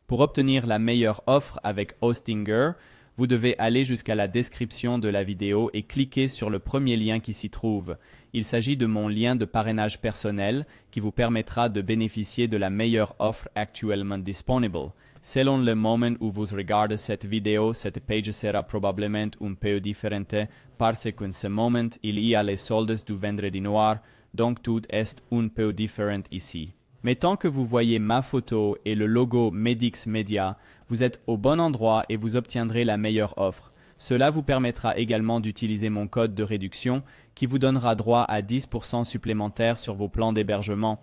Pour obtenir la meilleure offre avec Hostinger, vous devez aller jusqu'à la description de la vidéo et cliquer sur le premier lien qui s'y trouve. Il s'agit de mon lien de parrainage personnel qui vous permettra de bénéficier de la meilleure offre actuellement disponible. Selon le moment où vous regardez cette vidéo, cette page sera probablement un peu différente parce qu'en ce moment, il y a les soldes du vendredi noir, donc tout est un peu différent ici. Mais tant que vous voyez ma photo et le logo Medix Media, vous êtes au bon endroit et vous obtiendrez la meilleure offre. Cela vous permettra également d'utiliser mon code de réduction qui vous donnera droit à 10% supplémentaire sur vos plans d'hébergement.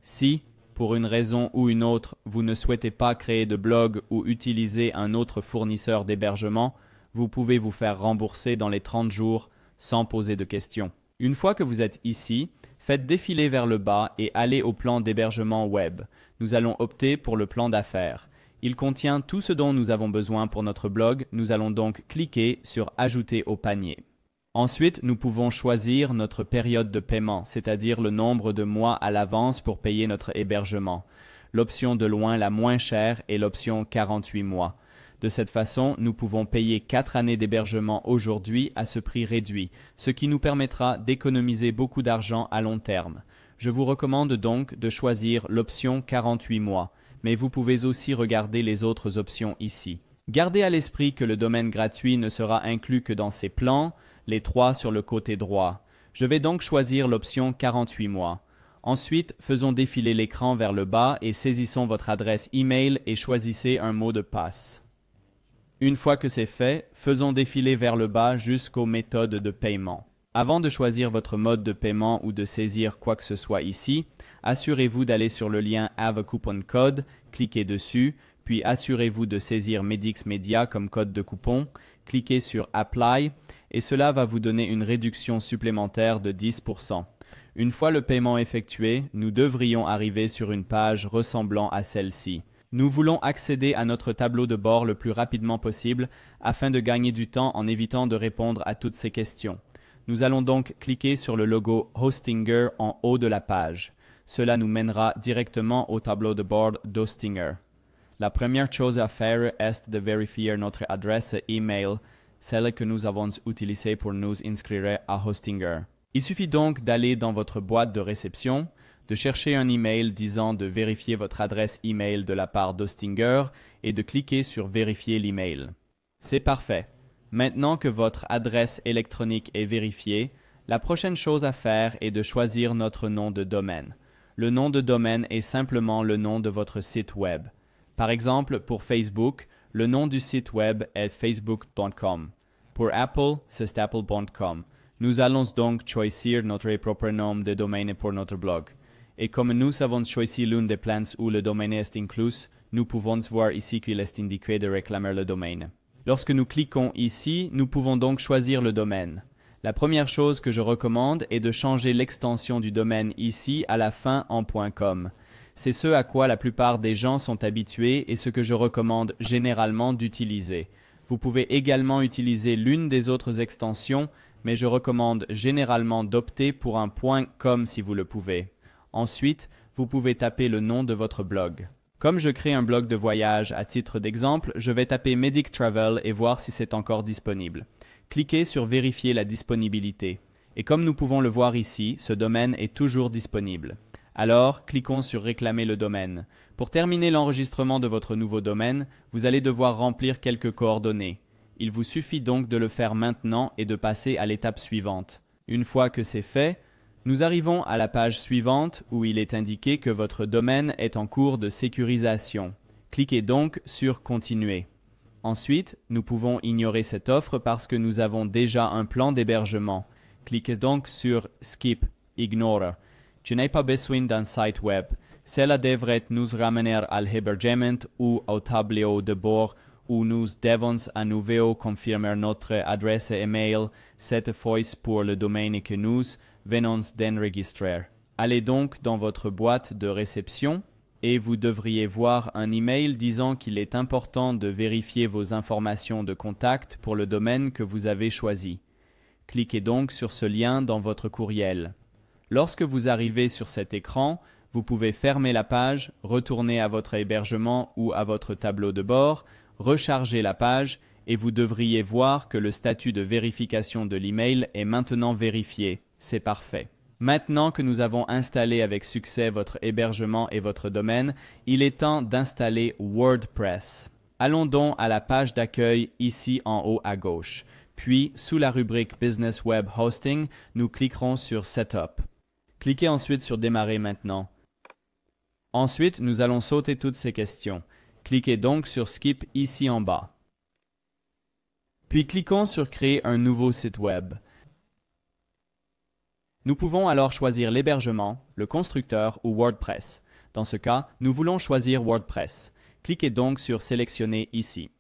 Si, pour une raison ou une autre, vous ne souhaitez pas créer de blog ou utiliser un autre fournisseur d'hébergement, vous pouvez vous faire rembourser dans les 30 jours sans poser de questions. Une fois que vous êtes ici, faites défiler vers le bas et allez au plan d'hébergement web. Nous allons opter pour le plan d'affaires. Il contient tout ce dont nous avons besoin pour notre blog. Nous allons donc cliquer sur « Ajouter au panier ». Ensuite, nous pouvons choisir notre période de paiement, c'est-à-dire le nombre de mois à l'avance pour payer notre hébergement. L'option de loin la moins chère est l'option 48 mois. De cette façon, nous pouvons payer 4 années d'hébergement aujourd'hui à ce prix réduit, ce qui nous permettra d'économiser beaucoup d'argent à long terme. Je vous recommande donc de choisir l'option 48 mois, mais vous pouvez aussi regarder les autres options ici. Gardez à l'esprit que le domaine gratuit ne sera inclus que dans ces plans, les 3 sur le côté droit. Je vais donc choisir l'option 48 mois. Ensuite, faisons défiler l'écran vers le bas et saisissons votre adresse email et choisissez un mot de passe. Une fois que c'est fait, faisons défiler vers le bas jusqu'aux méthodes de paiement. Avant de choisir votre mode de paiement ou de saisir quoi que ce soit ici, assurez-vous d'aller sur le lien Have a Coupon Code, cliquez dessus, puis assurez-vous de saisir Medix Media comme code de coupon, cliquez sur Apply et cela va vous donner une réduction supplémentaire de 10%. Une fois le paiement effectué, nous devrions arriver sur une page ressemblant à celle-ci. Nous voulons accéder à notre tableau de bord le plus rapidement possible afin de gagner du temps en évitant de répondre à toutes ces questions. Nous allons donc cliquer sur le logo Hostinger en haut de la page. Cela nous mènera directement au tableau de bord d'Hostinger. La première chose à faire est de vérifier notre adresse email, celle que nous avons utilisée pour nous inscrire à Hostinger. Il suffit donc d'aller dans votre boîte de réception, de chercher un email disant de vérifier votre adresse email de la part d'Hostinger et de cliquer sur Vérifier l'email. C'est parfait. Maintenant que votre adresse électronique est vérifiée, la prochaine chose à faire est de choisir notre nom de domaine. Le nom de domaine est simplement le nom de votre site web. Par exemple, pour Facebook, le nom du site web est facebook.com. Pour Apple, c'est apple.com. Nous allons donc choisir notre propre nom de domaine pour notre blog. Et comme nous avons choisi l'une des plans où le domaine est inclus, nous pouvons voir ici qu'il est indiqué de réclamer le domaine. Lorsque nous cliquons ici, nous pouvons donc choisir le domaine. La première chose que je recommande est de changer l'extension du domaine ici à la fin en .com. C'est ce à quoi la plupart des gens sont habitués et ce que je recommande généralement d'utiliser. Vous pouvez également utiliser l'une des autres extensions, mais je recommande généralement d'opter pour un .com si vous le pouvez. Ensuite, vous pouvez taper le nom de votre blog. Comme je crée un blog de voyage à titre d'exemple, je vais taper Medic Travel et voir si c'est encore disponible. Cliquez sur Vérifier la disponibilité. Et comme nous pouvons le voir ici, ce domaine est toujours disponible. Alors, cliquons sur Réclamer le domaine. Pour terminer l'enregistrement de votre nouveau domaine, vous allez devoir remplir quelques coordonnées. Il vous suffit donc de le faire maintenant et de passer à l'étape suivante. Une fois que c'est fait, nous arrivons à la page suivante où il est indiqué que votre domaine est en cours de sécurisation. Cliquez donc sur Continuer. Ensuite, nous pouvons ignorer cette offre parce que nous avons déjà un plan d'hébergement. Cliquez donc sur Skip, Ignore. Je n'ai pas besoin d'un site web. Cela devrait nous ramener à l'hébergement ou au tableau de bord où nous devons à nouveau confirmer notre adresse email, cette fois pour le domaine que nous venons d'enregistrer. Allez donc dans votre boîte de réception et vous devriez voir un email disant qu'il est important de vérifier vos informations de contact pour le domaine que vous avez choisi. Cliquez donc sur ce lien dans votre courriel. Lorsque vous arrivez sur cet écran, vous pouvez fermer la page, retourner à votre hébergement ou à votre tableau de bord, recharger la page et vous devriez voir que le statut de vérification de l'email est maintenant vérifié. C'est parfait. Maintenant que nous avons installé avec succès votre hébergement et votre domaine, il est temps d'installer WordPress. Allons donc à la page d'accueil ici en haut à gauche. Puis, sous la rubrique Business Web Hosting, nous cliquerons sur Setup. Cliquez ensuite sur Démarrer maintenant. Ensuite, nous allons sauter toutes ces questions. Cliquez donc sur Skip ici en bas. Puis cliquons sur Créer un nouveau site web. Nous pouvons alors choisir l'hébergement, le constructeur ou WordPress. Dans ce cas, nous voulons choisir WordPress. Cliquez donc sur Sélectionner ici.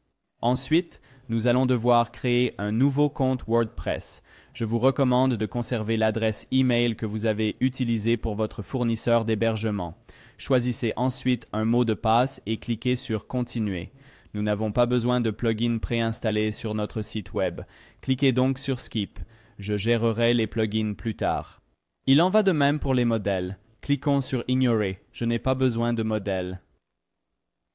Ensuite, nous allons devoir créer un nouveau compte WordPress. Je vous recommande de conserver l'adresse email que vous avez utilisée pour votre fournisseur d'hébergement. Choisissez ensuite un mot de passe et cliquez sur Continuer. Nous n'avons pas besoin de plugins préinstallés sur notre site web. Cliquez donc sur Skip. Je gérerai les plugins plus tard. Il en va de même pour les modèles. Cliquons sur Ignorer. Je n'ai pas besoin de modèle.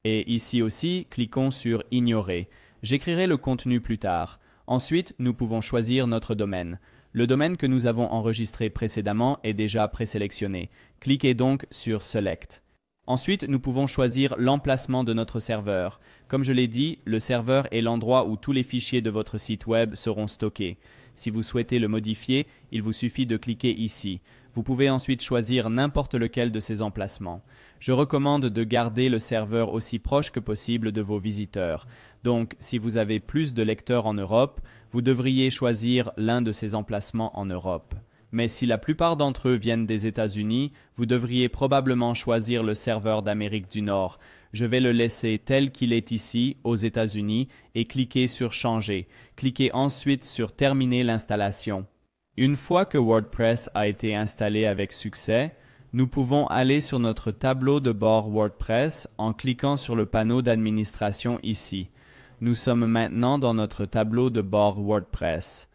Et ici aussi, cliquons sur Ignorer. J'écrirai le contenu plus tard. Ensuite, nous pouvons choisir notre domaine. Le domaine que nous avons enregistré précédemment est déjà présélectionné. Cliquez donc sur Select. Ensuite, nous pouvons choisir l'emplacement de notre serveur. Comme je l'ai dit, le serveur est l'endroit où tous les fichiers de votre site web seront stockés. Si vous souhaitez le modifier, il vous suffit de cliquer ici. Vous pouvez ensuite choisir n'importe lequel de ces emplacements. Je recommande de garder le serveur aussi proche que possible de vos visiteurs. Donc, si vous avez plus de lecteurs en Europe, vous devriez choisir l'un de ces emplacements en Europe. Mais si la plupart d'entre eux viennent des États-Unis, vous devriez probablement choisir le serveur d'Amérique du Nord. Je vais le laisser tel qu'il est ici, aux États-Unis, et cliquez sur Changer. Cliquez ensuite sur Terminer l'installation. Une fois que WordPress a été installé avec succès, nous pouvons aller sur notre tableau de bord WordPress en cliquant sur le panneau d'administration ici. Nous sommes maintenant dans notre tableau de bord WordPress.